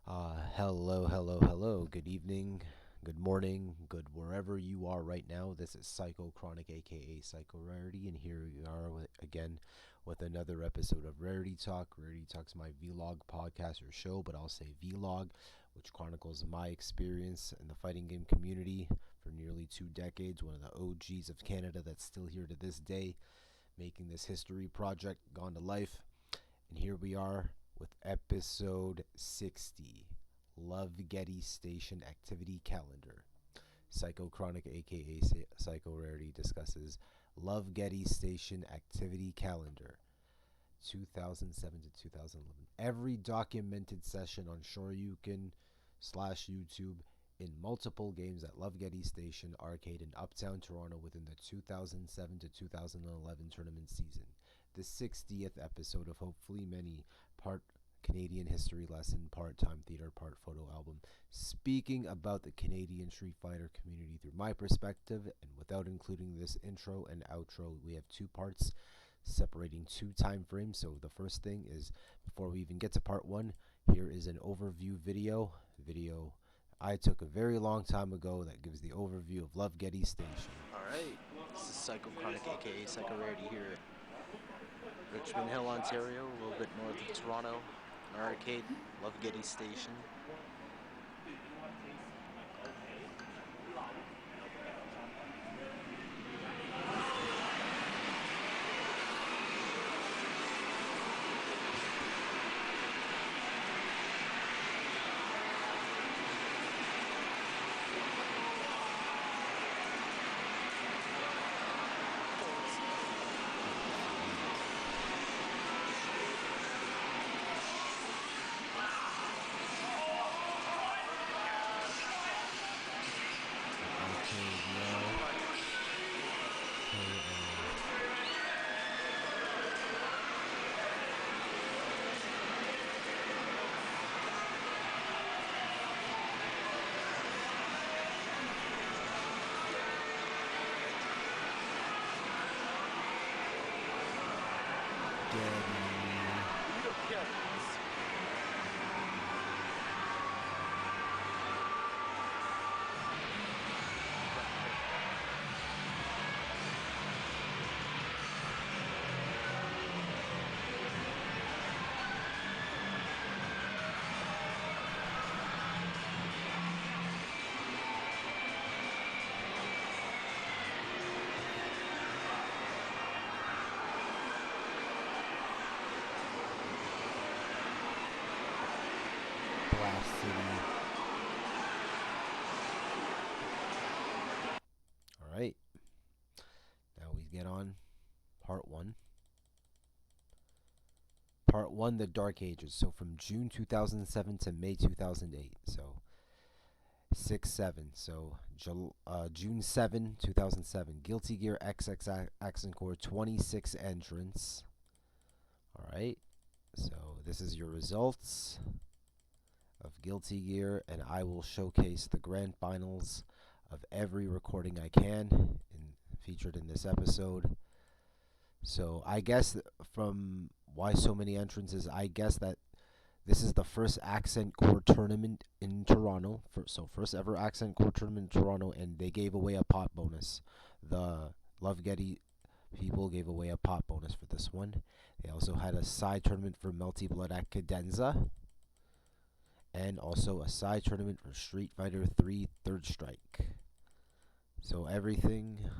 Hello. Good evening, good morning, good wherever you are right now. This is Psychochronic, aka Psychorarity, and here we are again with another episode of Rarity Talk. Rarity Talk's my vlog podcast or show, but I'll say vlog, which chronicles my experience in the fighting game community for nearly 2 decades. One of the OGs of Canada that's still here to this day, making this history project gone to life. And here we are with episode 60, Lovegety Station Activity Calendar. Psychochronic, aka Psychorarity, discusses Lovegety Station Activity Calendar 2007 to 2011. Every documented session on Shoryuken / YouTube in multiple games at Lovegety Station Arcade in Uptown, Toronto within the 2007 to 2011 tournament season. The 60th episode of hopefully many, part Canadian history lesson, part time theater, part photo album, speaking about the Canadian Street Fighter community through my perspective, and without including this intro and outro, we have two parts separating 2 time frames. So the first thing is, before we even get to part 1, here is an overview video I took a very long time ago that gives the overview of Lovegety Station. Alright, this is Psychochronic, aka Psychorarity, here at Richmond Hill, Ontario, a little bit north of Toronto, an arcade, Lovegety Station. Alright, now we get on part 1. Part 1, the Dark Ages. So from June 2007 to May 2008. So 6-7. So June 7, 2007. Guilty Gear XX Accent Core 26 entrants. Alright, so this is your results of Guilty Gear, and I will showcase the grand finals of every recording I can featured in this episode. So I guess from why so many entrances, I guess that this is the first Accent Core tournament in Toronto. First ever Accent Core tournament in Toronto, and they gave away a pot bonus. The Lovegety people gave away a pot bonus for this one. They also had a side tournament for Melty Blood at Cadenza, and also a side tournament for Street Fighter 3 Third Strike. So everything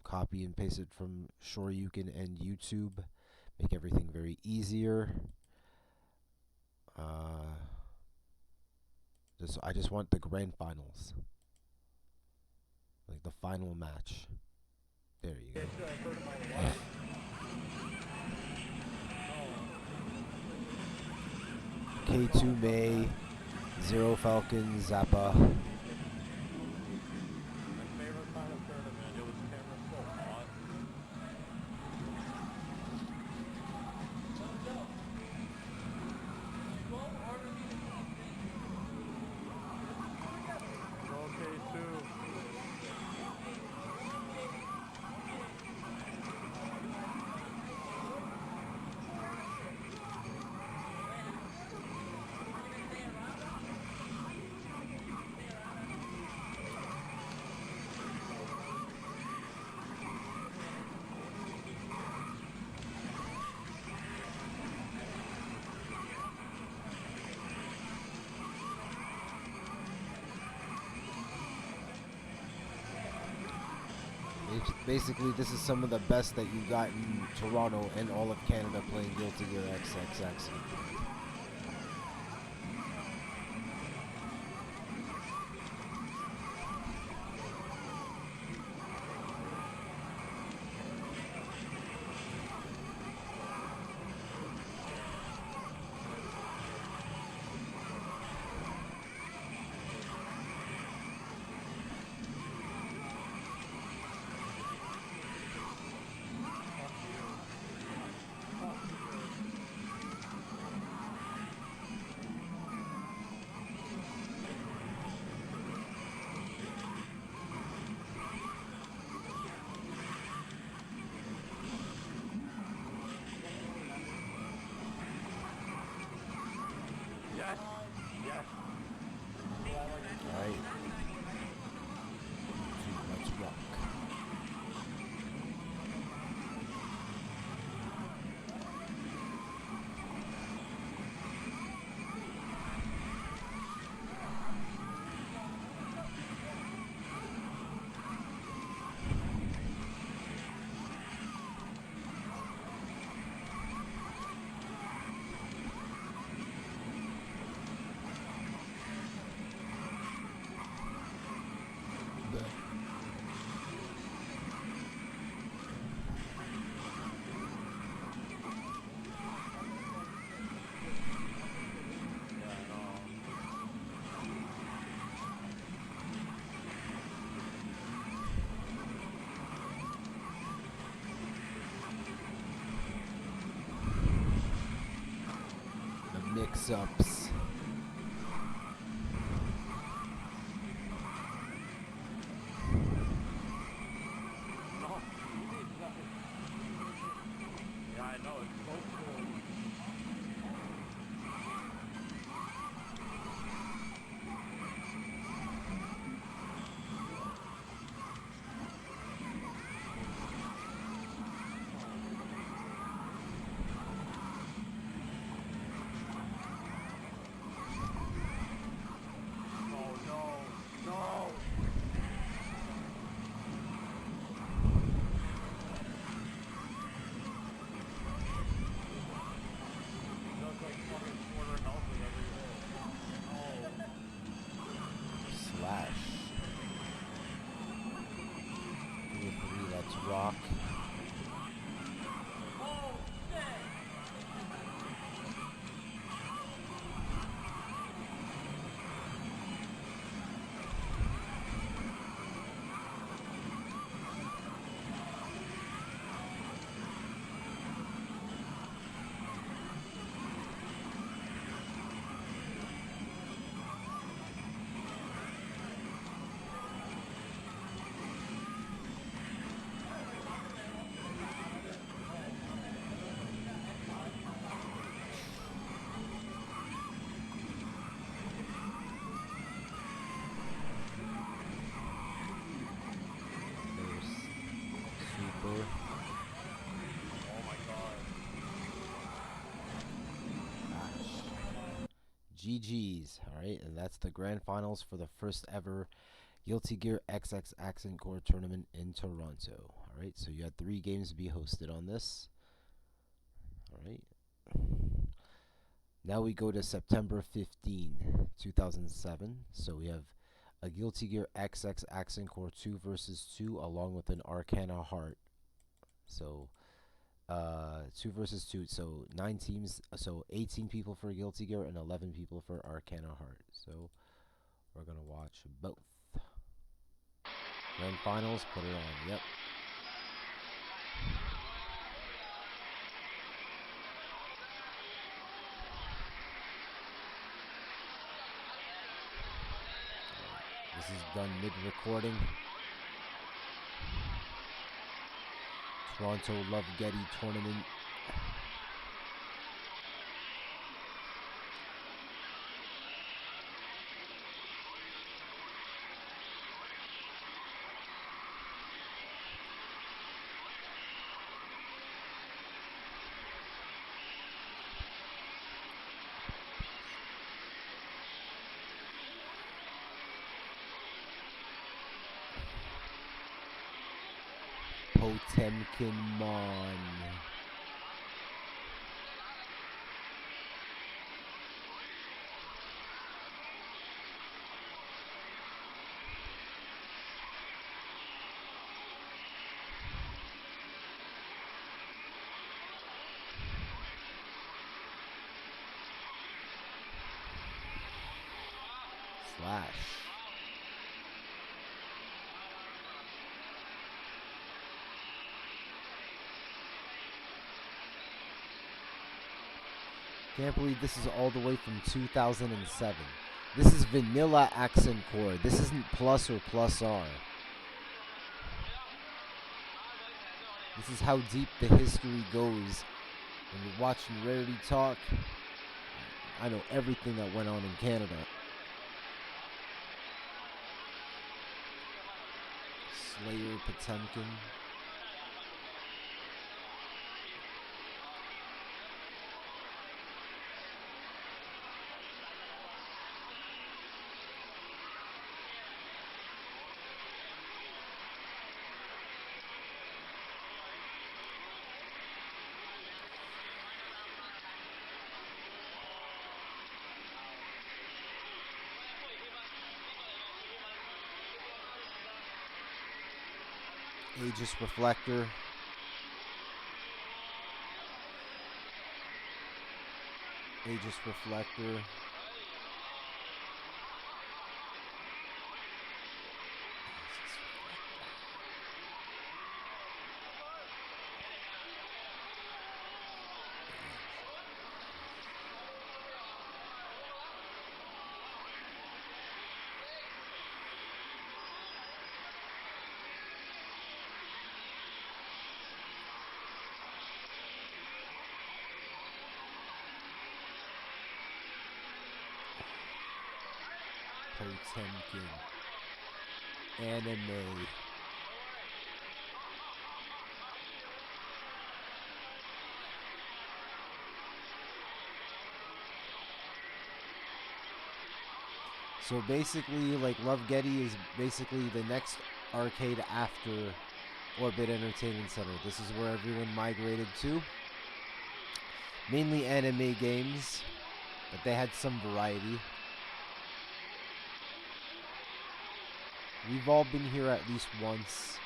copy and pasted from Shoryuken and YouTube, make everything very easier. I just want the grand finals, like the final match. There you go. K2 May, Zero Falcon, Zappa. Basically, this is some of the best that you got in Toronto and all of Canada playing Guilty Gear XX Accident. Alright. Let's rock. Mix-ups. Yeah, I know, it's so cool. Rock. Super. Oh my god. GG's, alright, and that's the grand finals for the first ever Guilty Gear XX Accent Core tournament in Toronto. Alright, so you had 3 games to be hosted on this. Alright. Now we go to September 15, 2007. So we have a Guilty Gear XX Accent Core 2 versus 2 along with an Arcana Heart. So 2 versus 2, so 9 teams, so 18 people for Guilty Gear and 11 people for Arcana Heart. So we're gonna watch both. Grand finals, put it on. Yep. This is done mid-recording. Toronto Lovegety tournament. Potemkin Mon. Slash. Can't believe this is all the way from 2007. This is vanilla accent chord. This isn't plus or plus R. This is how deep the history goes. When you're watching Rarity Talk, I know everything that went on in Canada. Slayer Potemkin. Aegis Reflector. Aegis Reflector. Potemkin. Anime. So basically, like, Lovegety is basically the next arcade after Orbit Entertainment Center. This is where everyone migrated to. Mainly anime games, but they had some variety. We've all been here at least once.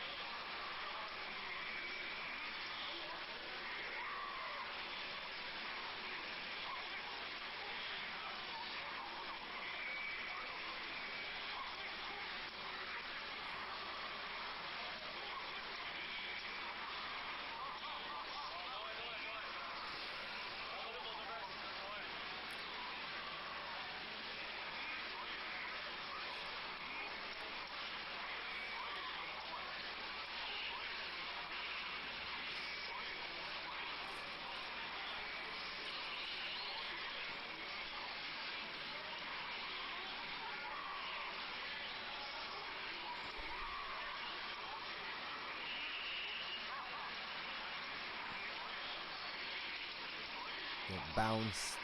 Get bounced.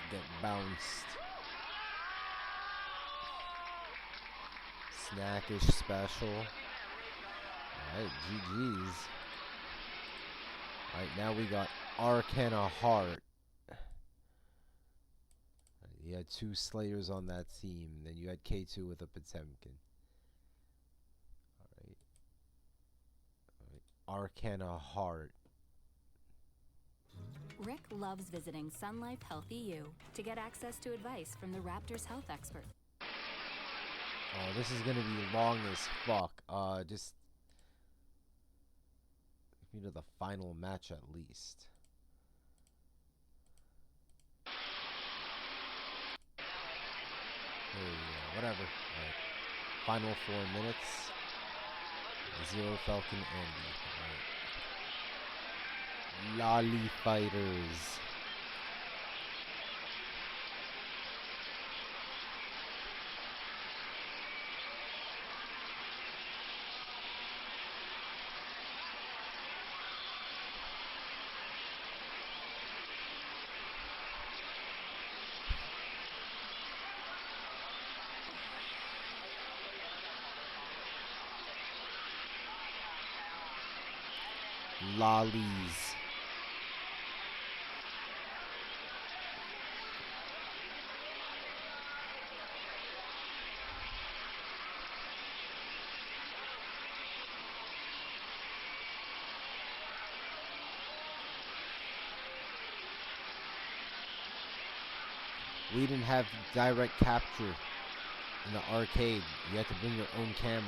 Get bounced. Snackish special. Alright, GG's. Alright, now we got Arcana Heart. You had two Slayers on that team. Then you had K2 with a Potemkin. Alright. Arcana Heart. Rick loves visiting Sun Life Health EU to get access to advice from the Raptors health expert. Oh, this is gonna be long as fuck. Just me to the final match at least. Whatever. Alright. Final 4 minutes. Zero Falcon Andy. Alright. Lolly Fighters. Lollies. We didn't have direct capture in the arcade. You had to bring your own camera.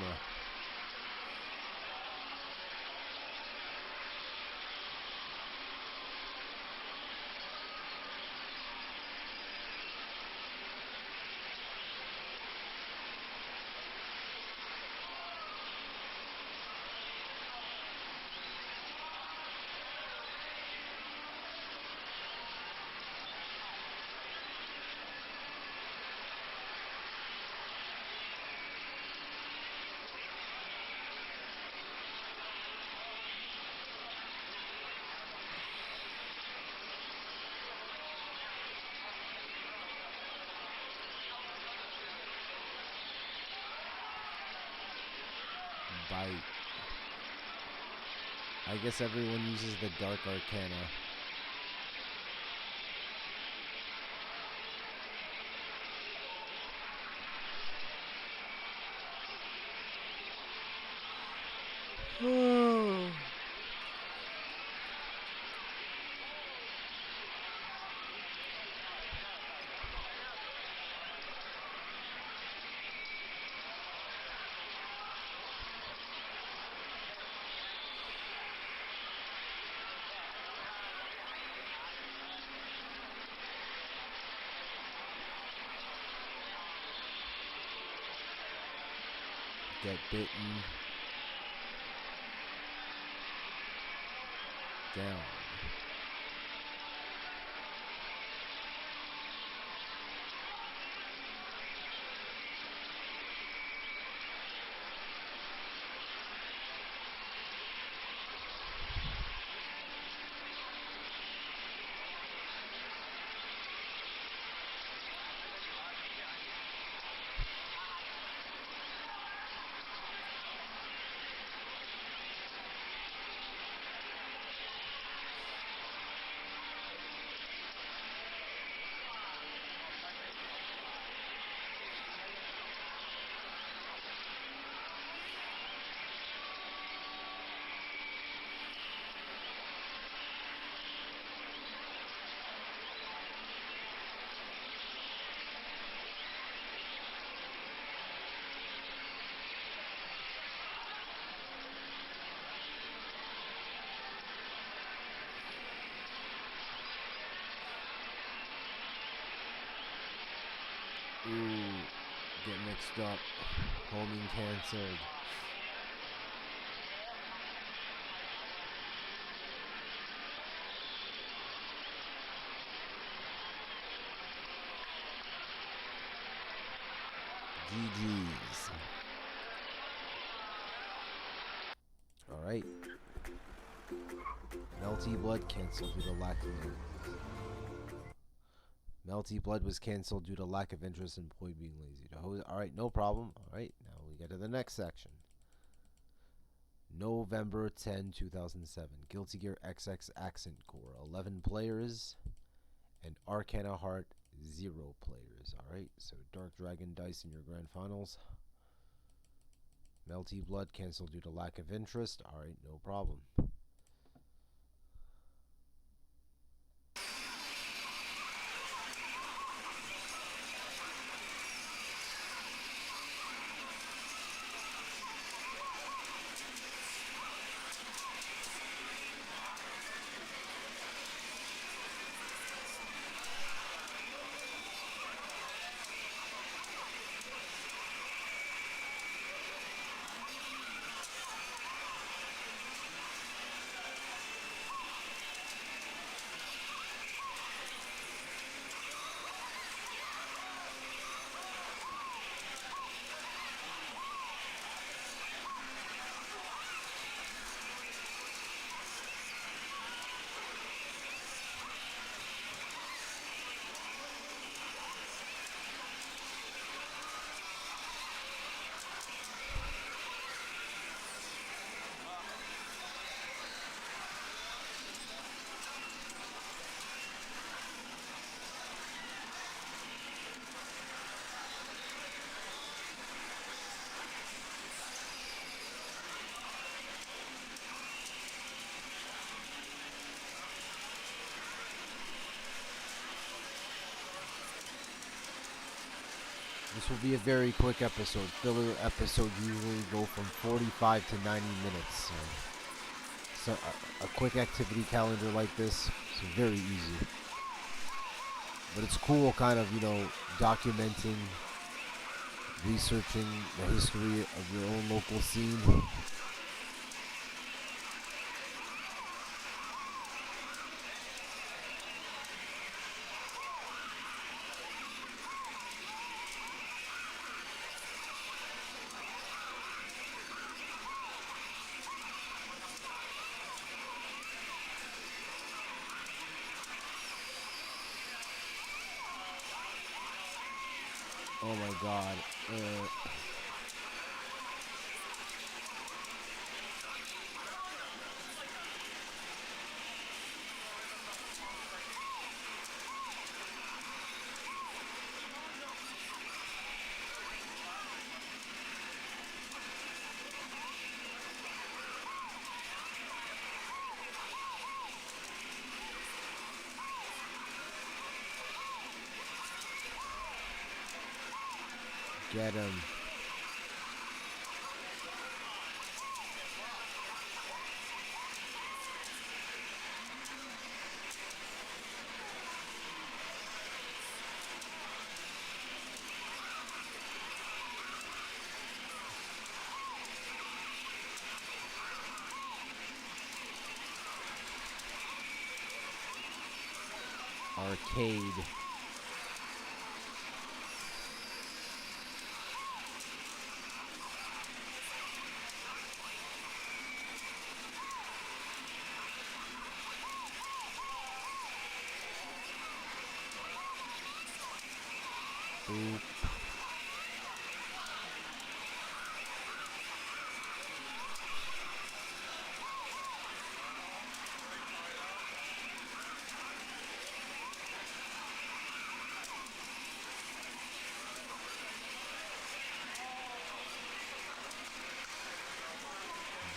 Bite. I guess everyone uses the Dark Arcana. Get bitten. Down. Ooh, get mixed up. Homing canceled. GG's. Alright. Melty Blood canceled due to lack of Melty Blood was canceled due to lack of interest in Poi being lazy to host. Alright, no problem. Alright, now we get to the next section. November 10, 2007. Guilty Gear XX Accent Core. 11 players. And Arcana Heart, 0 players. Alright, so Dark Dragon Dice in your grand finals. Melty Blood canceled due to lack of interest. Alright, no problem. This will be a very quick episode. Filler episodes usually go from 45 to 90 minutes. So a quick activity calendar like this is very easy. But it's cool kind of, documenting, researching the history of your own local scene. Oh my god. Get him. Arcade. Boop.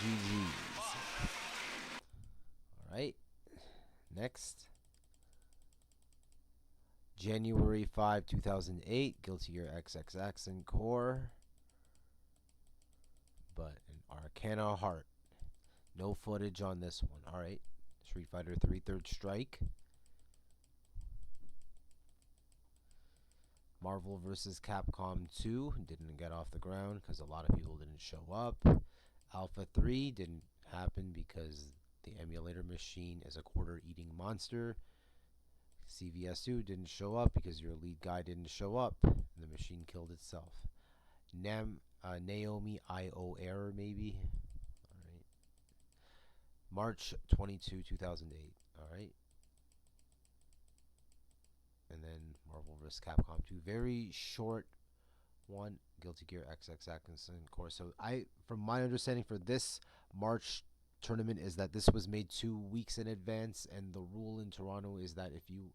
GG's. Alright. Next. January 5, 2008. Guilty Gear XXX and Core. But an Arcana Heart. No footage on this one. Alright. Street Fighter 3 Third Strike. Marvel vs. Capcom 2 didn't get off the ground because a lot of people didn't show up. Alpha 3 didn't happen because the emulator machine is a quarter-eating monster. CVS2 didn't show up because your lead guy didn't show up. The machine killed itself. Naomi I.O. Error, maybe. Alright. March 22, 2008. Alright. And then Marvel vs. Capcom 2. Very short one. Guilty Gear XXX and Core. So from my understanding for this March tournament is that this was made 2 weeks in advance, and the rule in Toronto is that if you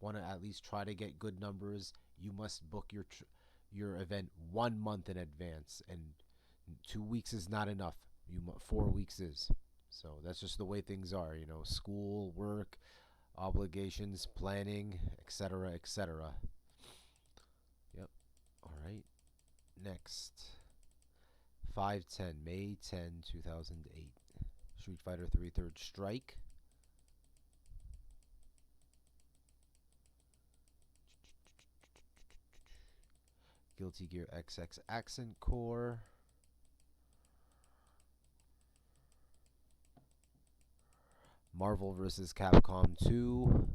want to at least try to get good numbers, you must book your event 1 month in advance, and 2 weeks is not enough. 4 weeks is. So that's just the way things are, school, work, obligations, planning, etc., etc. Yep. All right. Next. 5/10, May 10, 2008. Street Fighter 3 Third Strike. Guilty Gear XX Accent Core. Marvel vs. Capcom 2.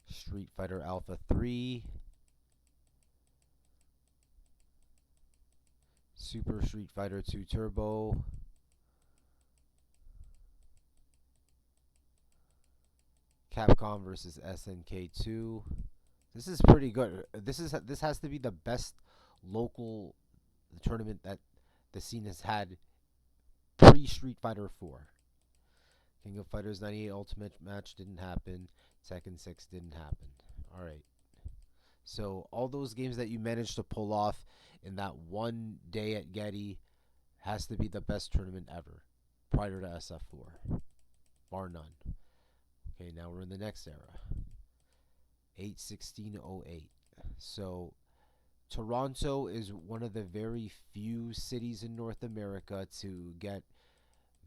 Street Fighter Alpha 3. Super Street Fighter 2 Turbo. Capcom vs. SNK 2. This is pretty good. This has to be the best local tournament that the scene has had pre Street Fighter 4. King of Fighters 98 Ultimate Match didn't happen. Tekken 6 didn't happen. Alright. So all those games that you managed to pull off in that one day at Getty has to be the best tournament ever prior to SF4. Bar none. Okay, now we're in the next era. 8/16/08. So Toronto is one of the very few cities in North America to get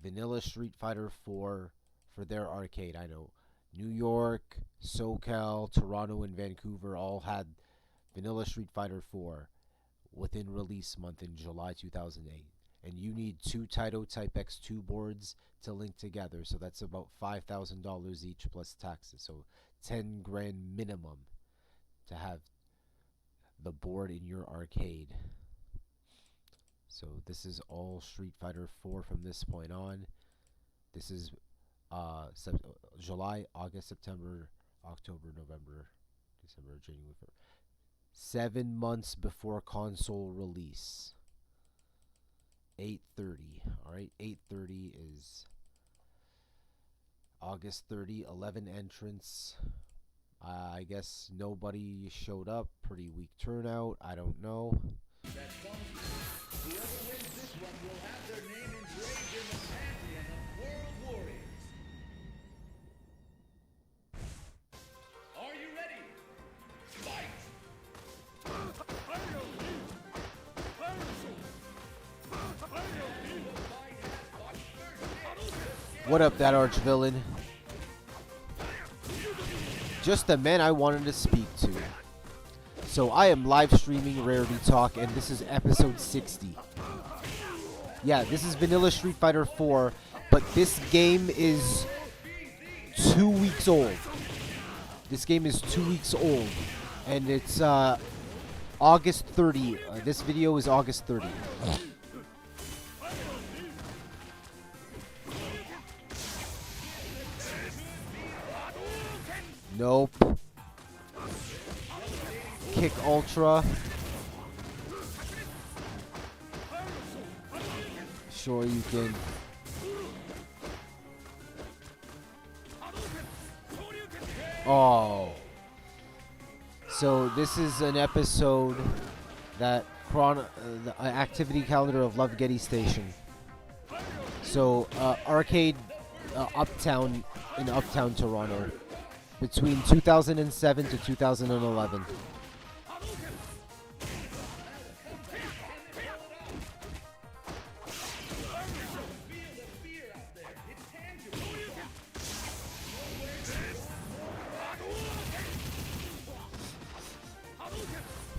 Vanilla Street Fighter 4 for their arcade. I know New York, SoCal, Toronto, and Vancouver all had Vanilla Street Fighter 4 within release month in July 2008. And you need two Taito Type X2 boards to link together, so that's about $5,000 each plus taxes. So 10 grand minimum to have the board in your arcade. So this is all Street Fighter 4 from this point on. This is July, August, September, October, November, December, January. 7 months before console release. 8/30. All right, 8/30 is August 30. 11 entrants. I guess nobody showed up. Pretty weak turnout. I don't know. Whoever wins this one will have their name engraved in the pantheon of World Warriors. Are you ready? Fight! What up, that arch villain? Just the man I wanted to speak to. So I am live streaming Rarity Talk, and this is episode 60. Yeah, this is Vanilla Street Fighter 4, but this game is 2 weeks old. This game is 2 weeks old, and it's August 30. This video is August 30. Nope. Kick Ultra. Shoryuken. Oh. So this is an episode that the activity calendar of Lovegety Station. So arcade uptown in uptown Toronto between 2007 to 2011.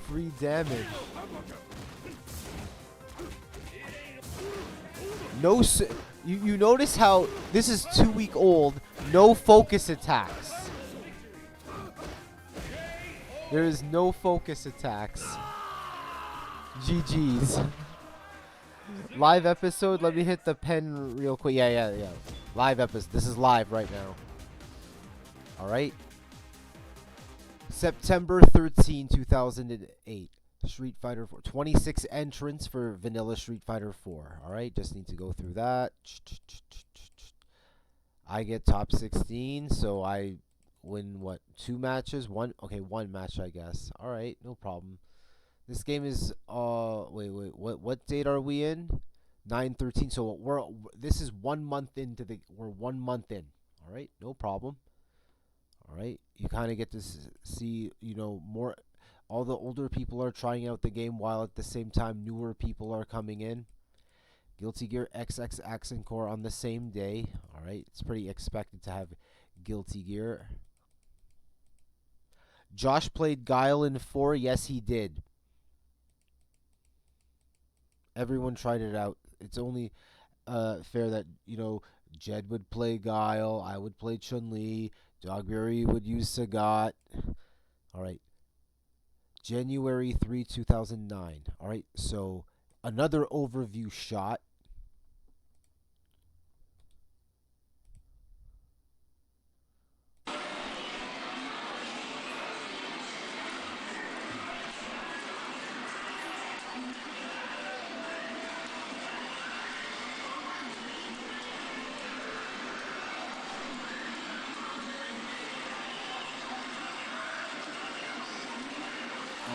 Free damage. No, you notice how this is 2 week old. No focus attacks. There is no focus attacks. GG's. Live episode. Let me hit the pen real quick. Yeah. Live episode. This is live right now. All right. September 13, 2008. Street Fighter 4. 26 entrants for Vanilla Street Fighter 4. All right. Just need to go through that. I get top 16, so I win what? 2 matches? One match, I guess. All right, no problem. This game is what date are we in? 9/13. So this is 1 month into we're 1 month in. All right, no problem. All right, you kind of get to see, more. All the older people are trying out the game while at the same time newer people are coming in. Guilty Gear XX Accent Core on the same day. All right, it's pretty expected to have Guilty Gear. Josh played Guile in 4. Yes, he did. Everyone tried it out. It's only fair that, Jed would play Guile. I would play Chun-Li. Dogberry would use Sagat. All right. January 3, 2009. All right, so another overview shot.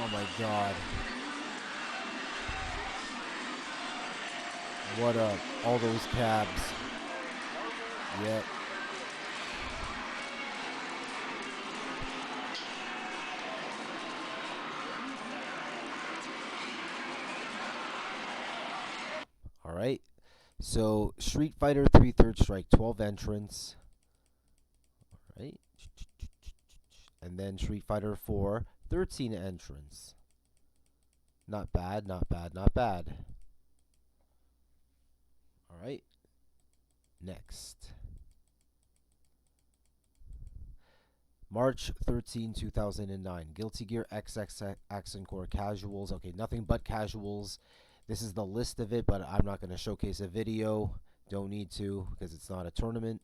Oh my god. What up? All those cabs. Yep. So Street Fighter 3 Third Strike, 12 entrants. Right? And then Street Fighter 4, 13 entrants. Not bad, not bad, not bad. Alright. Next. March 13, 2009. Guilty Gear XX Accent Core Casuals. Okay, nothing but casuals. This is the list of it, but I'm not going to showcase a video. Don't need to, because it's not a tournament.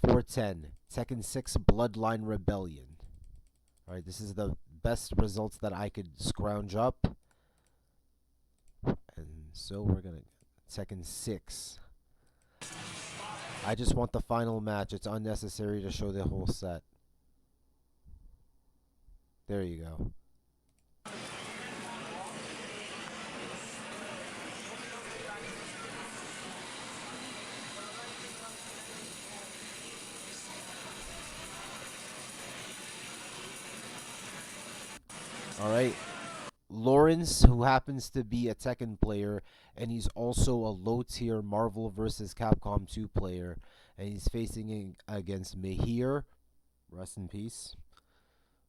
410. Tekken 6 Bloodline Rebellion. Alright, this is the best results that I could scrounge up. And so we're going to... Tekken 6. I just want the final match. It's unnecessary to show the whole set. There you go. Alright. Lawrence, who happens to be a Tekken player, and he's also a low-tier Marvel vs. Capcom 2 player, and he's facing against Mihir. Rest in peace.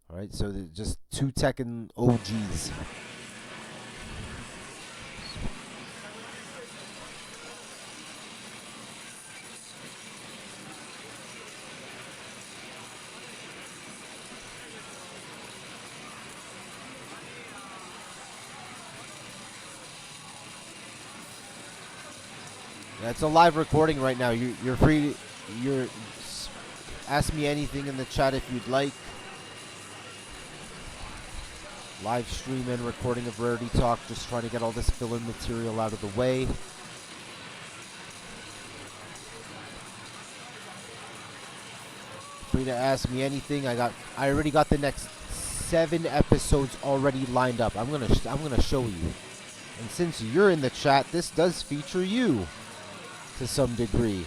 Alright, so just two Tekken OGs. Yeah, it's a live recording right now. You're free to ask me anything in the chat if you'd like. Live stream and recording of Rarity Talk. Just trying to get all this filler material out of the way. Free to ask me anything. I already got the next 7 episodes already lined up. I'm gonna show you. And since you're in the chat, this does feature you to some degree.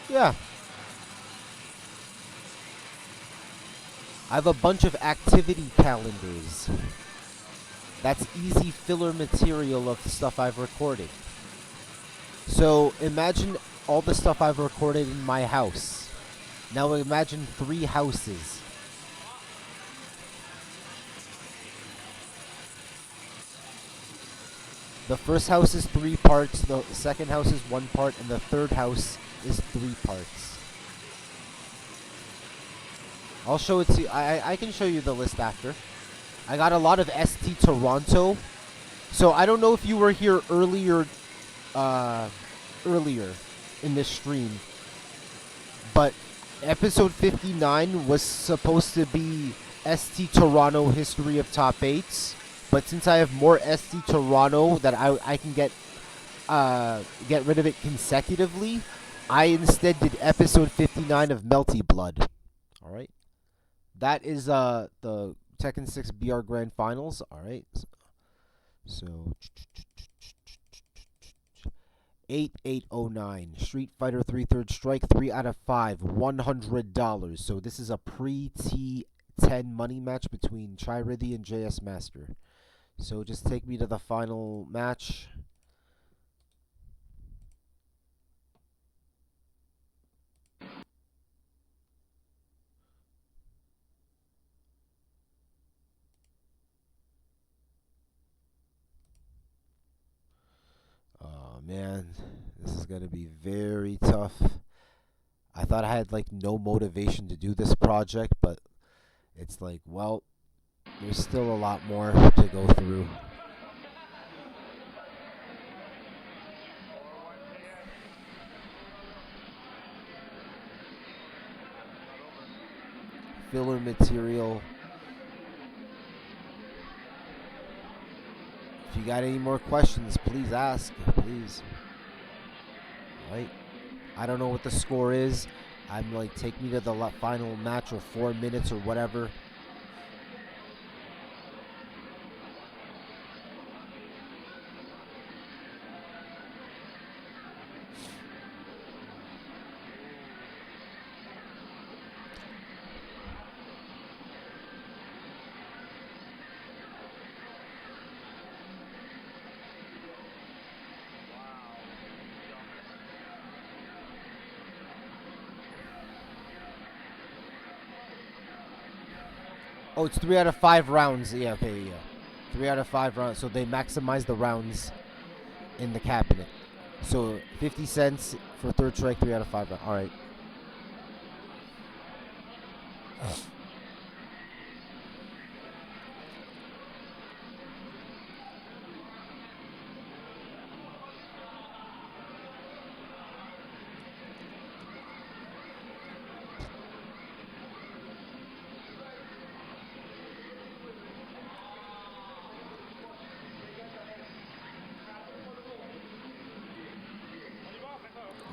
Yeah. I have a bunch of activity calendars. That's easy filler material of the stuff I've recorded. So imagine all the stuff I've recorded in my house. Now imagine 3 houses. The first house is 3 parts, the second house is 1 part, and the third house is 3 parts. I'll show it to you. I can show you the list after. I got a lot of ST Toronto. So I don't know if you were here earlier in this stream, but episode 59 was supposed to be ST Toronto History of Top 8s, but since I have more ST Toronto that I can get rid of it consecutively, I instead did episode 59 of Melty Blood. Alright. That is the Tekken 6 BR Grand Finals. Alright. So 8809 Street Fighter 3 Third Strike 3 out of 5 $100. So this is a pre-T10 money match between Chirity and JS Master. So just take me to the final match. Oh man, this is gonna be very tough. I thought I had like no motivation to do this project, but it's like, well, there's still a lot more to go through. Filler material. If you got any more questions, please ask. Please. Right? I don't know what the score is. I'm like, take me to the final match or 4 minutes or whatever. Oh, it's 3 out of 5 rounds. Yeah, okay, yeah. 3 out of 5 rounds. So they maximize the rounds in the cabinet. So 50 cents for third strike, 3 out of 5 rounds. All right.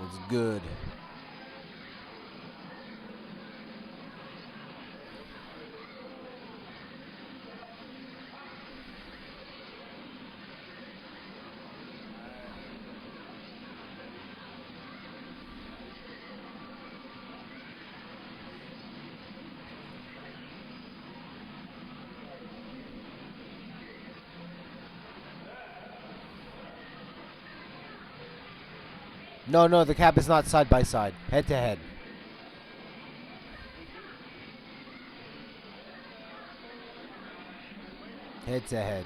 It's good. No, no, the cap is not side by side. Head to head. Head to head.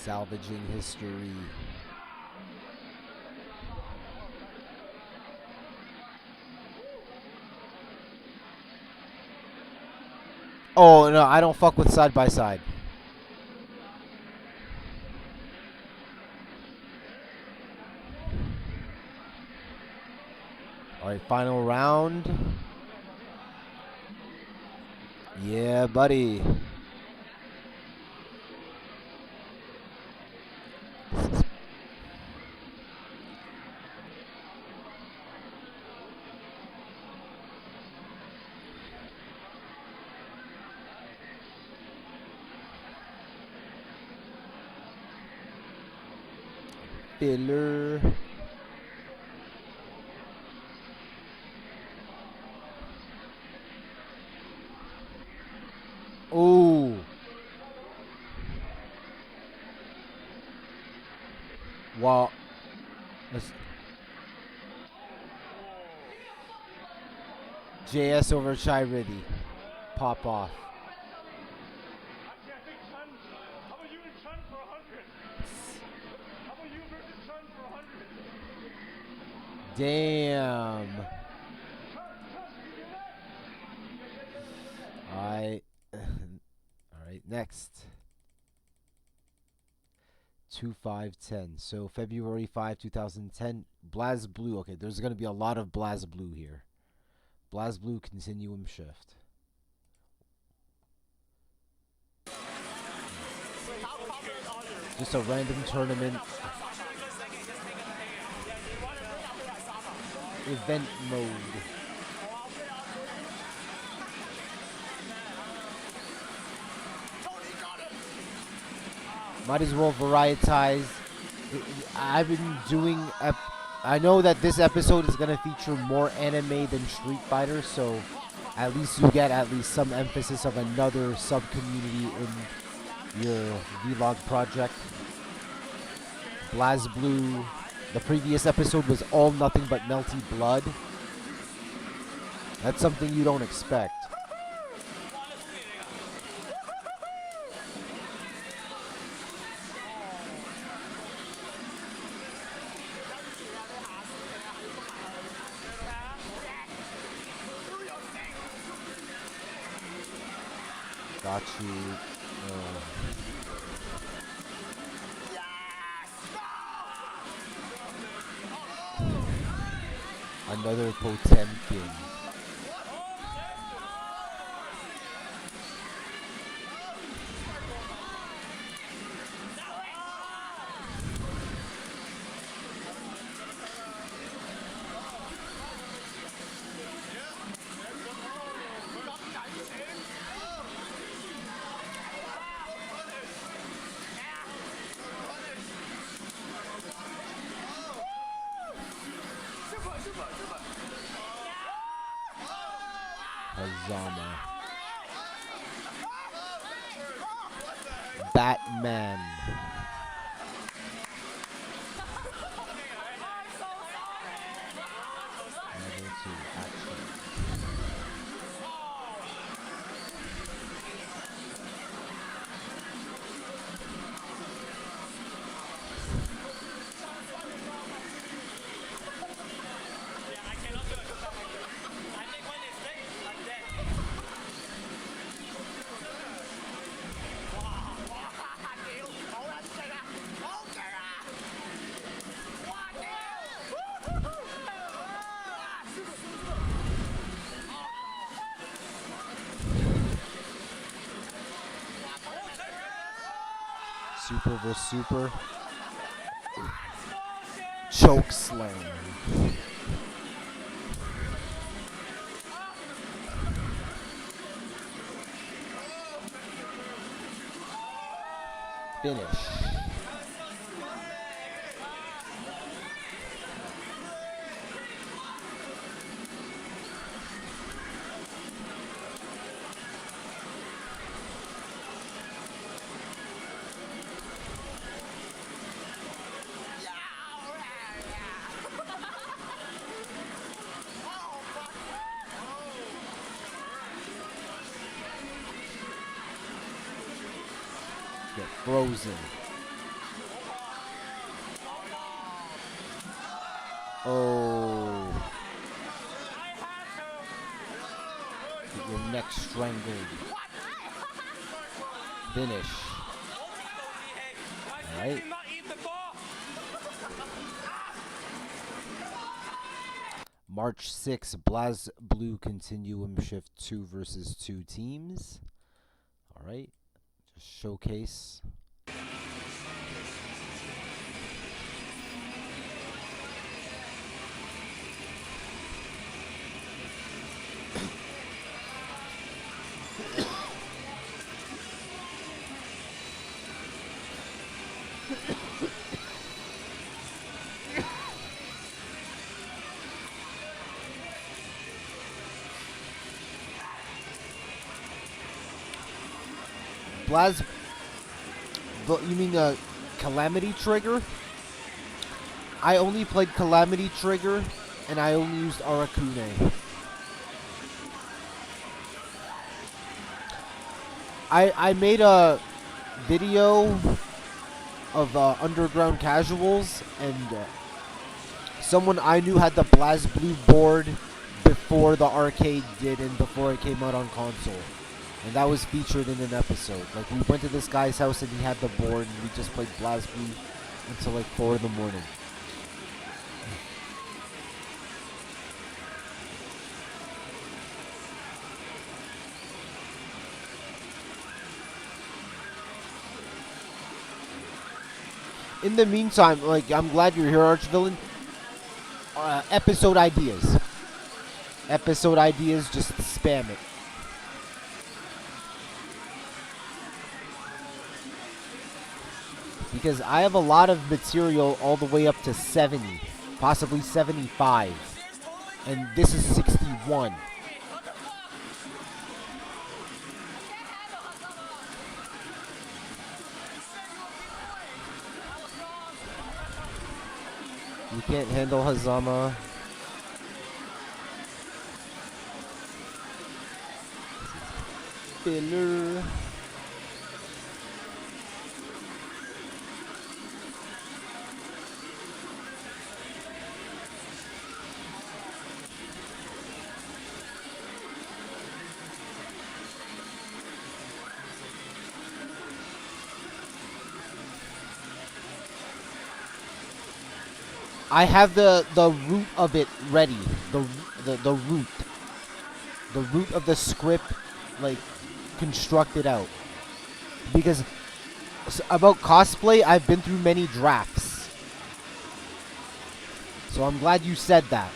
Salvaging history. Oh, no, I don't fuck with side by side. All right, final round. Yeah, buddy. Filler. Ooh. Wow. JS over Rarity. Pop off. How about you and Chun for 100? How about you versus Chun for 100? Damn. Alright. Alright, next. 2510. So February 5, 2010. BlazBlue. Okay, there's going to be a lot of BlazBlue here. BlazBlue Continuum Shift. Just a random tournament. Event mode. Might as well varietize. I've been doing... I know that this episode is going to feature more anime than Street Fighter, so at least you get at least some emphasis of another sub-community in your vlog project. BlazBlue. The previous episode was all nothing but melty blood. That's something you don't expect. Got you. Another Potemkin. Hazama. Batman. super vs super. Choke slam. Finish. Get frozen. Oh. Get your neck strangled. Finish. Alright. March 6, Blaz Blue Continuum Shift 2 versus 2 teams. Alright. Just showcase. Blaz, you mean Calamity Trigger? I only played Calamity Trigger, and I only used Arakune. I made a video of Underground Casuals, and someone I knew had the Blaz Blue board before the arcade did and before it came out on console. And that was featured in an episode. Like, we went to this guy's house and he had the board and we just played Blaz Blue until like 4 in the morning. In the meantime, like, I'm glad you're here, Archvillain. Episode ideas. Episode ideas, just spam it. Because I have a lot of material all the way up to 70, possibly 75. And this is 61. You can't handle Hazama. Filler. I have the root of it ready. The root. The root of the script, like, constructed out. Because about cosplay, I've been through many drafts. So I'm glad you said that.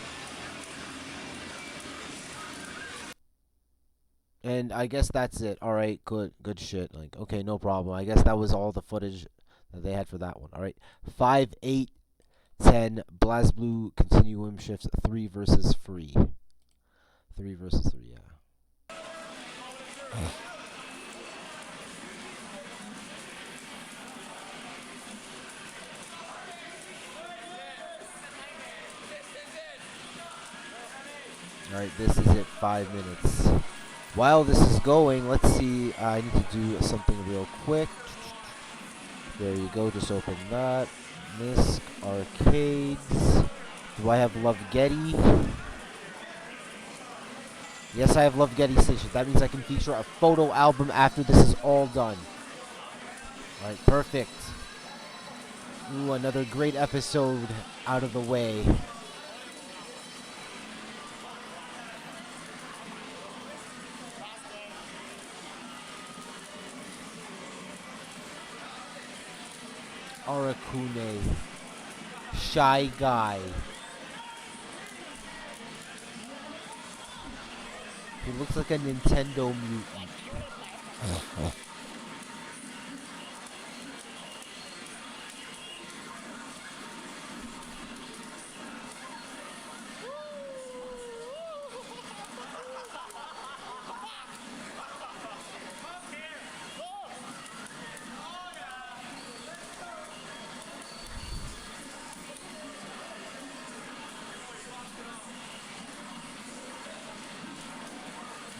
And I guess that's it. Alright, good shit. Like, okay, no problem. I guess that was all the footage that they had for that one. Alright. 5, 8, 10, Blaz Blue Continuum Shifts 3 versus 3. 3 versus 3, yeah. Alright, this is it, 5 minutes. While this is going, let's see, I need to do something real quick. There you go, just open that. Misc Arcades. Do I have Lovegety? Yes, I have Lovegety Station. That means I can feature a photo album after this is all done. Alright, perfect. Ooh, another great episode out of the way. Arakune. Shy Guy. He looks like a Nintendo mutant.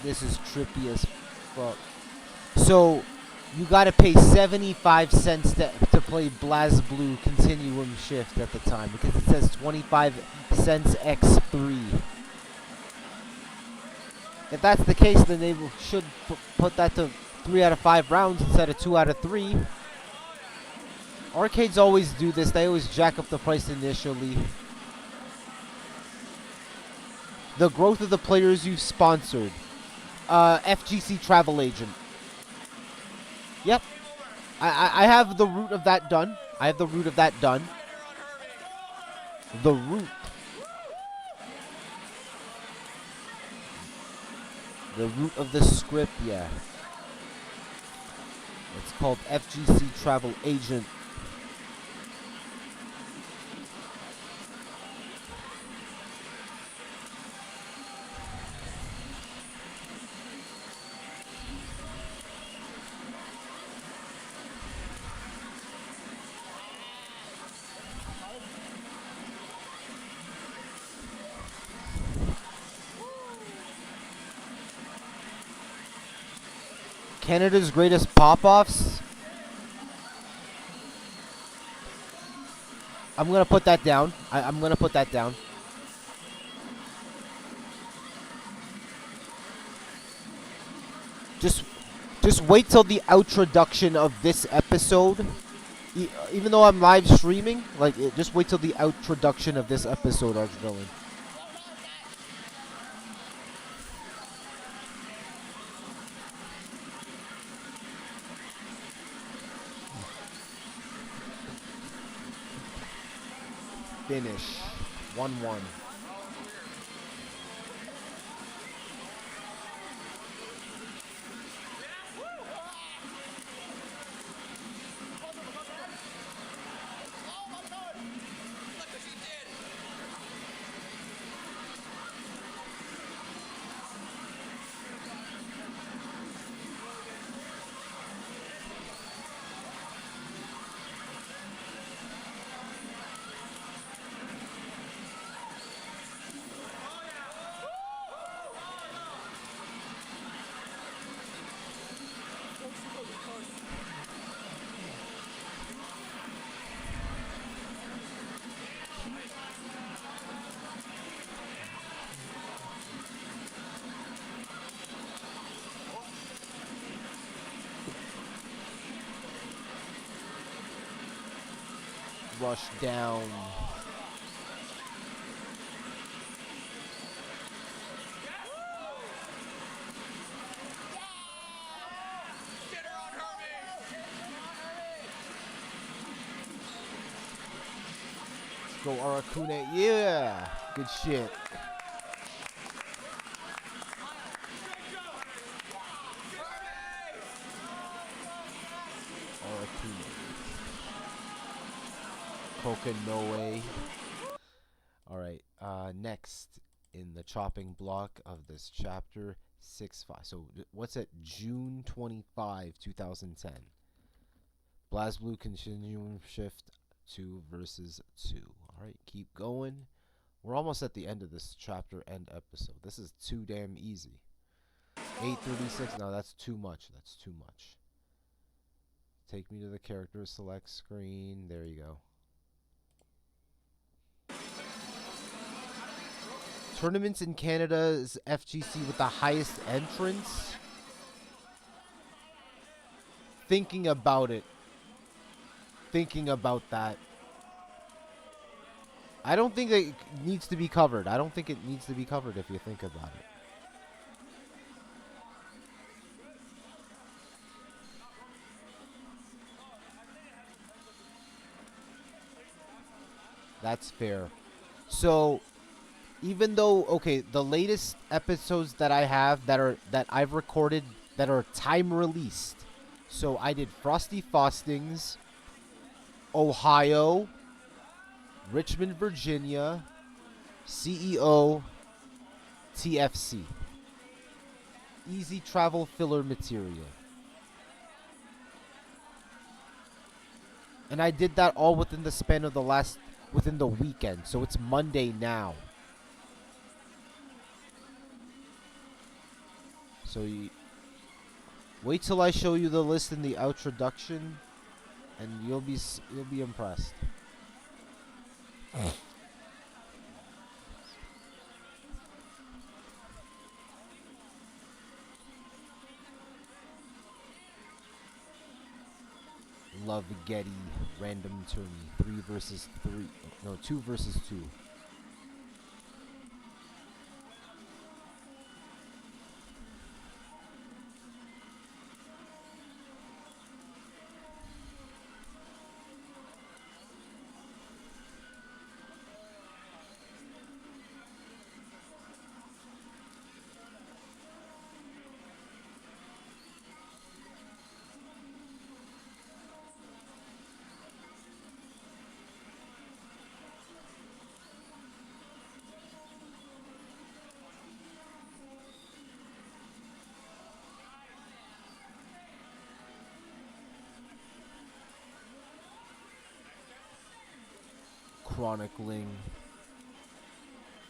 This is trippy as fuck. So, you gotta pay 75 cents to play BlazBlue Continuum Shift at the time, because it says 25 cents x3. If that's the case, then they should put that to 3 out of 5 rounds instead of 2 out of 3. Arcades always do this. They always jack up the price initially. The growth of the players you've sponsored. FGC Travel Agent. Yep. I have the root of that done. I have the root of that done. The root. The root of the script, yeah. It's called FGC Travel Agent. Canada's greatest pop-offs. I'm gonna put that down. I'm gonna put that down. Just wait till the outroduction of this episode. Even though I'm live streaming, like, just wait till the outroduction of this episode, Archvillain. Finish. 1-1. Rush down. Go Arakune. Yeah. Good shit. Arakune. Kokanoe. Alright, next in the chopping block of this chapter, 6-5. So, what's it? June 25, 2010. BlazBlue Continuum Shift 2 versus 2. Alright, keep going. We're almost at the end of this chapter and episode. This is too damn easy. 8:36. No, that's too much. That's too much. Take me to the character select screen. There you go. Tournaments in Canada's FGC with the highest entrance. Thinking about it. Thinking about that. I don't think it needs to be covered. I don't think it needs to be covered if you think about it. That's fair. So even though, okay, the latest episodes that I have that I've recorded that are time released. So I did Frosty Faustings, Ohio, Richmond, Virginia, CEO, TFC. Easy travel filler material. And I did that all within the span of within the weekend. So it's Monday now. So wait till I show you the list in the introduction, and you'll be impressed. Lovegety random tourney, 3 versus 3. No, 2 versus 2.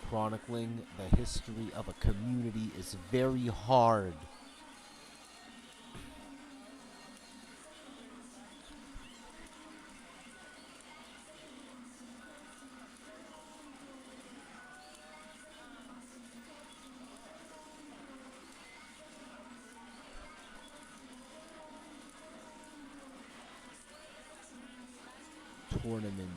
Chronicling the history of a community is very hard. Tournament.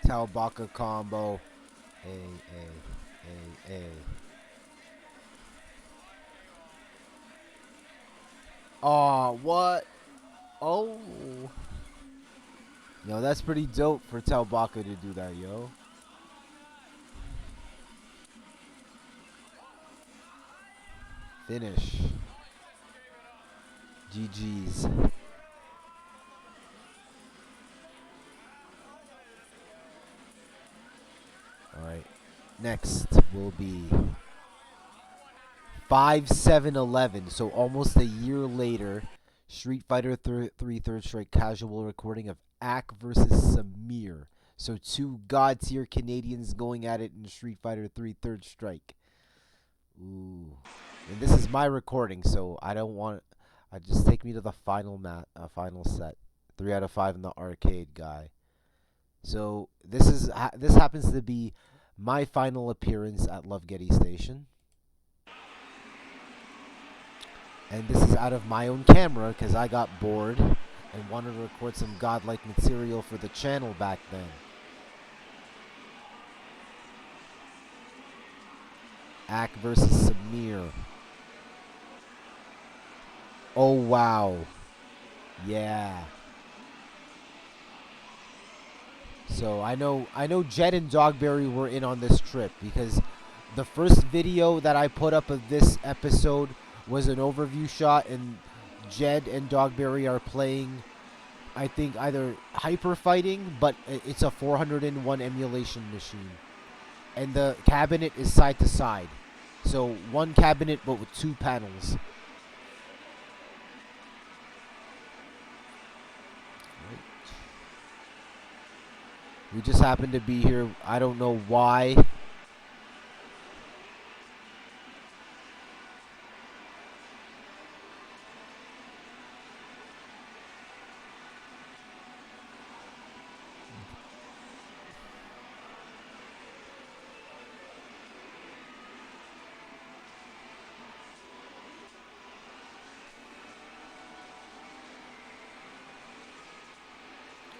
Talbaka combo. A. Oh, what? Oh. Yo, that's pretty dope for Talbaka to do that, yo. Finish. GG's. Alright. Next will be 5/7/11. So almost a year later, Street Fighter 3 Third Strike casual recording of Ak versus Samir. So 2 god tier Canadians going at it in Street Fighter 3 Third Strike. Ooh. And this is my recording, so I just take me to the final final set. 3 out of 5 in the arcade guy. So this happens to be my final appearance at Lovegety Station. And this is out of my own camera because I got bored and wanted to record some godlike material for the channel back then. Ak versus Samir. Oh wow. Yeah. So I know Jed and Dogberry were in on this trip because the first video that I put up of this episode was an overview shot, and Jed and Dogberry are playing, I think, either hyper fighting, but it's a 401 emulation machine, and the cabinet is side to side, so one cabinet but with 2 panels. We just happen to be here. I don't know why.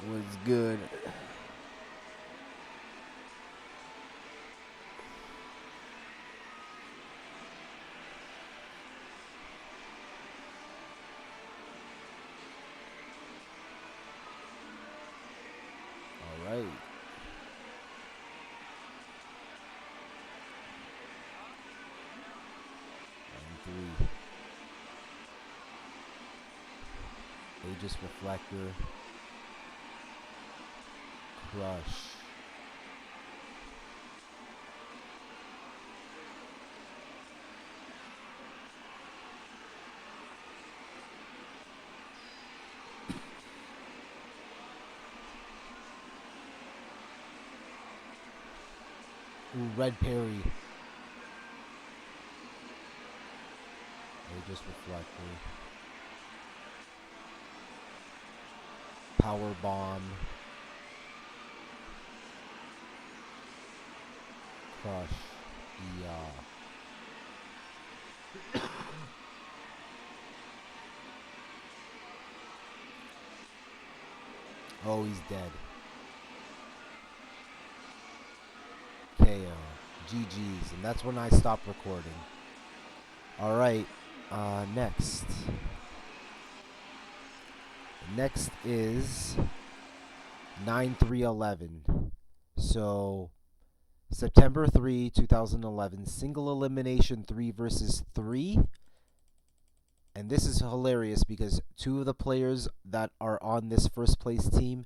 Was good. All right. And 3. Aegis Reflector. Crush. Ooh, Red Perry. Aegis Reflector. Power Bomb. Crush. Oh, he's dead. KO. GG's. And that's when I stopped recording. Alright. Next. Next is 9/3/11. So, September 3, 2011. Single elimination 3 versus 3. And this is hilarious because 2 of the players that are on this first place team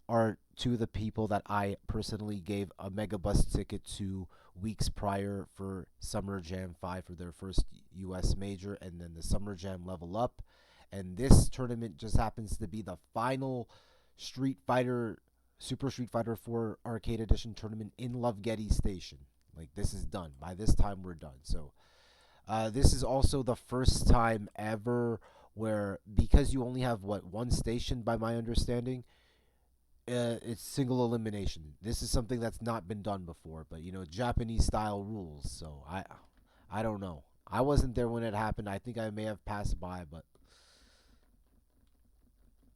are 2 of the people that I personally gave a Mega Bus ticket to weeks prior for Summer Jam 5 for their first US major, and then the Summer Jam Level Up. And this tournament just happens to be the final Super Street Fighter 4 Arcade Edition tournament in Lovegety Station. Like, this is done. By this time, we're done. So, this is also the first time ever where, because you only have, one station by my understanding, it's single elimination. This is something that's not been done before, but, Japanese style rules. So, I don't know. I wasn't there when it happened. I think I may have passed by, but...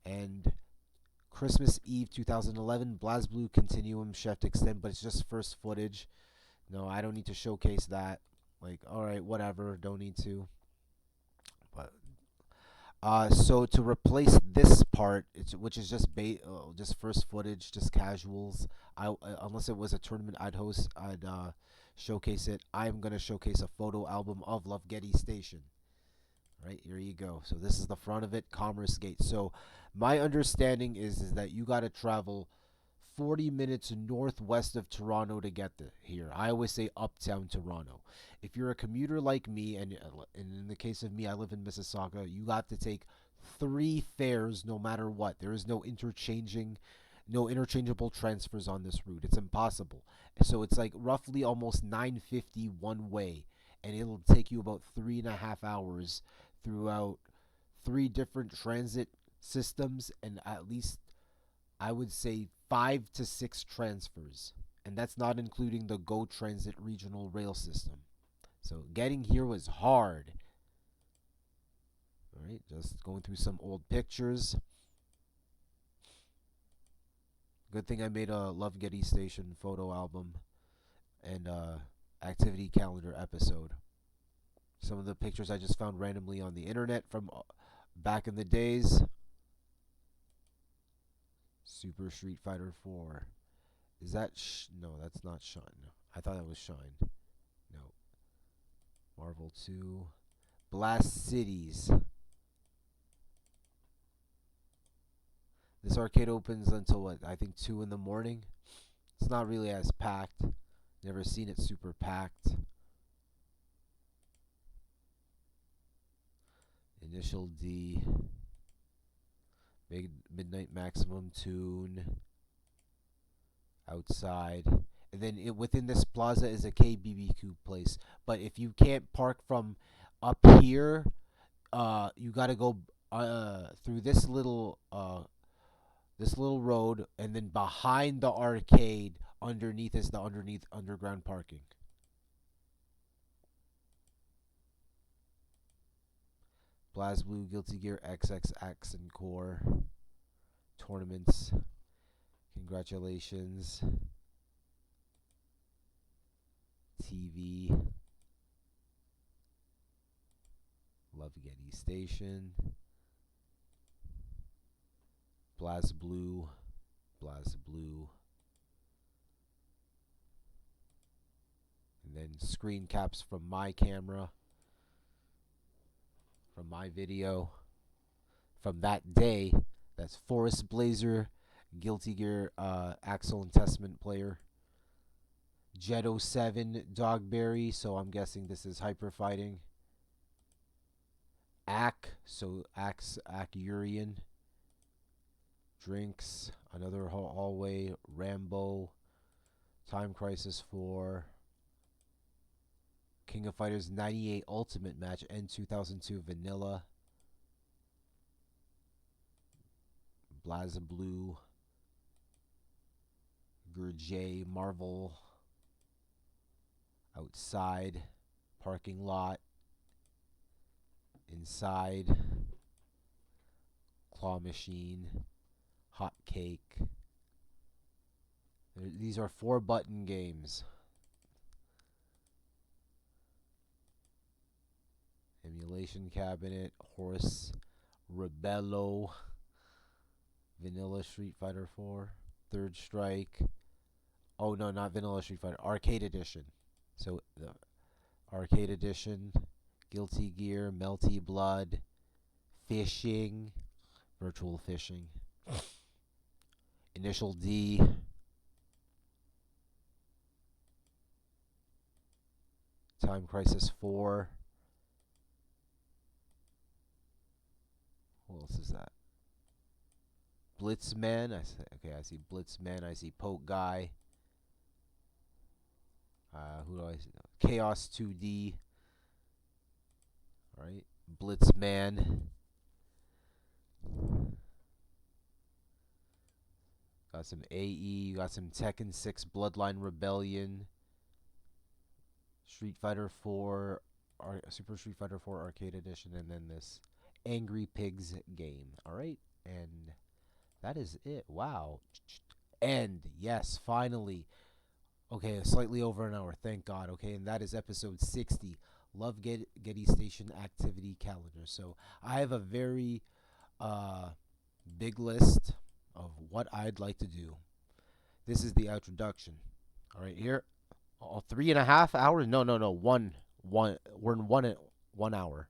And Christmas Eve 2011, BlazBlue Continuum Chef Extend, but it's just first footage. No, I don't need to showcase that. Like, alright, whatever, don't need to. But so to replace this part, which is just first footage, just casuals. Unless it was a tournament I'd showcase it. I'm gonna showcase a photo album of Lovegety Station. Right, here you go. So this is the front of it, Commerce Gate. So my understanding is that you got to travel 40 minutes northwest of Toronto to get here. I always say uptown Toronto. If you're a commuter like me, and in the case of me, I live in Mississauga, you got to take 3 fares no matter what. There is no interchangeable transfers on this route. It's impossible. So it's like roughly almost 950 one way, and it'll take you about 3.5 hours throughout 3 different transit systems, and at least I would say 5 to 6 transfers, and that's not including the Go Transit regional rail system. So getting here was hard. All right, just going through some old pictures. Good thing I made a Lovegety Station photo album and activity calendar episode. Some of the pictures I just found randomly on the internet from back in the days. Super Street Fighter 4. Is that... no, that's not Shine. No, I thought that was Shine. No. Marvel 2. Blast Cities. This arcade opens until, what, I think 2 in the morning? It's not really as packed. Never seen it super packed. Initial D. Midnight Maximum Tune. Outside. And then within this plaza is a KBBQ place. But if you can't park from up here, you gotta go through this little road, and then behind the arcade underneath is the underground parking. BlazBlue, Guilty Gear, XX, and Core tournaments. Congratulations. TV. Lovegety Station. BlazBlue. BlazBlue. And then screen caps from my camera. From my video. From that day. That's Forest Blazer. Guilty Gear Axel and Testament player. Jet 07 Dogberry, so I'm guessing this is hyper fighting. So Urian. Drinks, another hallway, Rambo, Time Crisis 4, King of Fighters 98 Ultimate Match, and 2002 Vanilla, BlazBlue, Gurjay, Marvel, Outside, Parking Lot, Inside, Claw Machine, Hot Cake. These are 4-button games. Emulation Cabinet, Horse, Rebello, Vanilla Street Fighter 4, Third Strike. Oh no, not Vanilla Street Fighter, Arcade Edition. So the Arcade Edition, Guilty Gear, Melty Blood, Fishing, Virtual Fishing, Initial D, Time Crisis 4. What else is that? Blitzman. I see Blitzman. I see Poke Guy. Who do I see? Chaos 2D. All right, Blitzman. Got some AE. Got some Tekken 6 Bloodline Rebellion. Street Fighter 4, Super Street Fighter 4 Arcade Edition, and then this Angry Pigs game. All right, and that is it. Wow. And yes, finally. Okay, slightly over an hour. Thank God. Okay, and that is episode 60. Lovegety Station Activity Calendar. So I have a very big list of what I'd like to do. This is the introduction. All right, here. 3.5 hours? No. One. We're in 1 hour.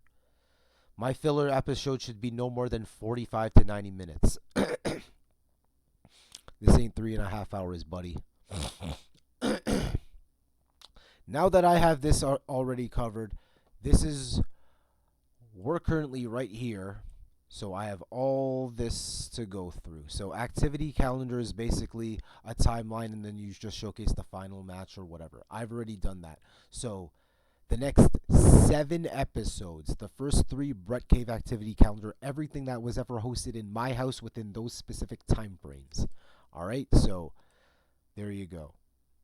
My filler episode should be no more than 45 to 90 minutes. This ain't 3.5 hours, buddy. Now that I have this already covered, we're currently right here. So I have all this to go through. So activity calendar is basically a timeline, and then you just showcase the final match or whatever. I've already done that. So the next 7 episodes, the first 3 Brett Cave activity calendar, everything that was ever hosted in my house within those specific time frames. All right, so there you go.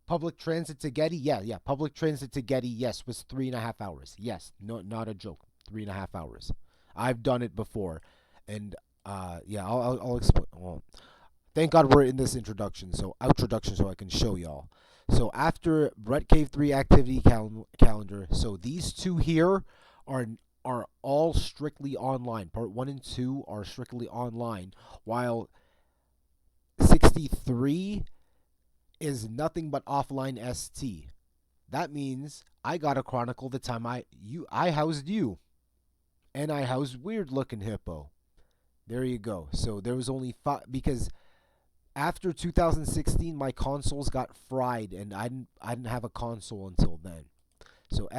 Public transit to Getty, yeah. Public transit to Getty, yes, was 3.5 hours. Yes, no, not a joke. 3.5 hours. I've done it before, and I'll explain. Well, thank God we're in this introduction, so I can show y'all. So after Brett Cave 3 activity calendar, so these 2 here are all strictly online. Part 1 and 2 are strictly online, while 63 is nothing but offline ST. That means I got to chronicle the time I housed you. And I housed Weird Looking Hippo. There you go. So there was only 5, because after 2016 my consoles got fried and I didn't have a console until then. So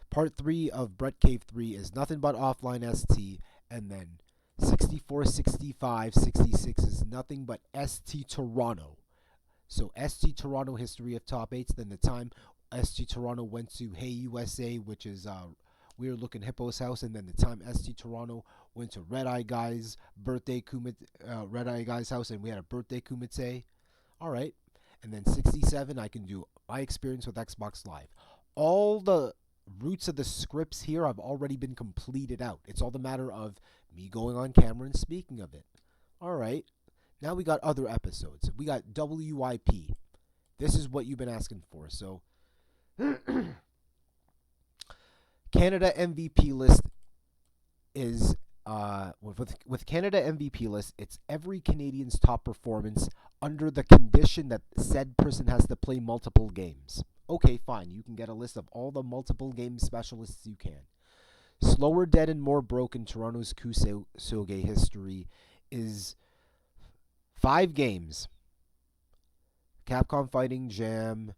part 3 of Brett Cave 3 is nothing but offline ST, and then 64, 65, 66 is nothing but ST Toronto. So ST Toronto history of top 8s, then the time ST Toronto went to Hey USA, which is Weird Looking Hippo's house, and then the time ST Toronto went to Red Eye Guy's house, and we had a birthday kumite. All right, and then 67, I can do my experience with Xbox Live. All the roots of the scripts here have already been completed out. It's all the matter of me going on camera and speaking of it. All right. Now we got other episodes. We got WIP. This is what you've been asking for. So, Canada MVP list is with Canada MVP list, it's every Canadian's top performance under the condition that said person has to play multiple games. Okay, fine. You can get a list of all the multiple game specialists you can. Slower Dead and More Broken Toronto's Kusoge history is 5 games. Capcom Fighting Jam,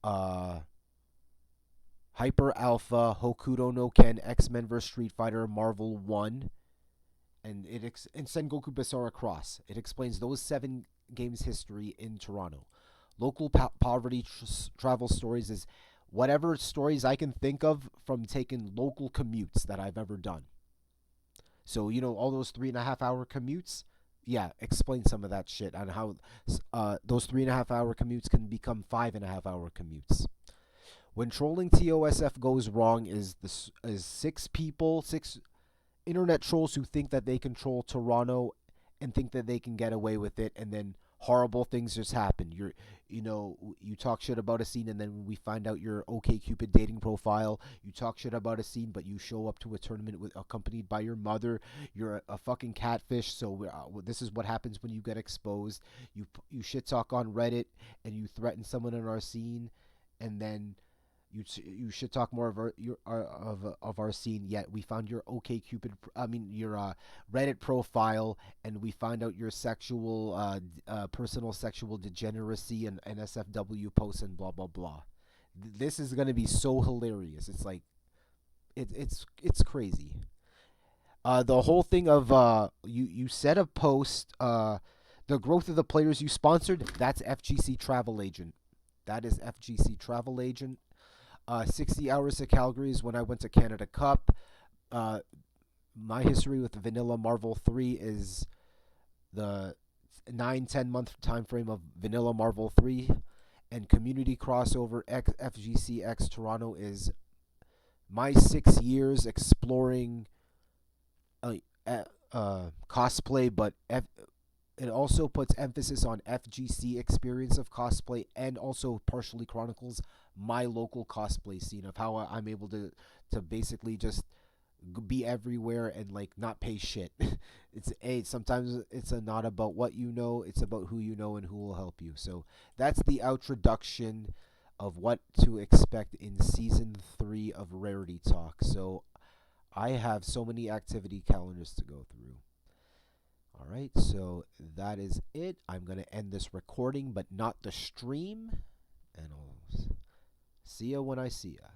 Hyper Alpha, Hokuto no Ken, X-Men vs Street Fighter, Marvel 1, and and Sengoku Basara Cross. It explains those 7 games history in Toronto. Local poverty travel stories is whatever stories I can think of from taking local commutes that I've ever done. So, all those 3.5 hour commutes? Yeah, explain some of that shit on how those 3.5 hour commutes can become 5.5 hour commutes. When trolling TOSF goes wrong is 6 internet trolls who think that they control Toronto and think that they can get away with it, and then horrible things just happen. You talk shit about a scene, and then we find out your OkCupid dating profile. You talk shit about a scene, but you show up to a tournament accompanied by your mother. You're a fucking catfish. So this is what happens when you get exposed. You shit talk on Reddit, and you threaten someone in our scene, and then you should talk more of our scene. Yet we found your your Reddit profile, and we find out your personal sexual degeneracy and NSFW posts and blah blah blah. This is gonna be so hilarious. It's like it's crazy. The whole thing of you set a post. The growth of the players you sponsored. That's FGC Travel Agent. That is FGC Travel Agent. 60 hours to Calgary is when I went to Canada Cup. My history with Vanilla Marvel 3 is the 9-10 month time frame of Vanilla Marvel 3, and Community Crossover FGC X Toronto is my 6 years exploring cosplay, but it also puts emphasis on FGC experience of cosplay, and also partially chronicles my local cosplay scene of how I'm able to basically just be everywhere and like not pay shit. Sometimes it's not about what you know, it's about who you know and who will help you. So that's the introduction of what to expect in season 3 of Rarity Talk. So I have so many activity calendars to go through. Alright, so that is it. I'm going to end this recording, but not the stream. And I'll see ya when I see ya.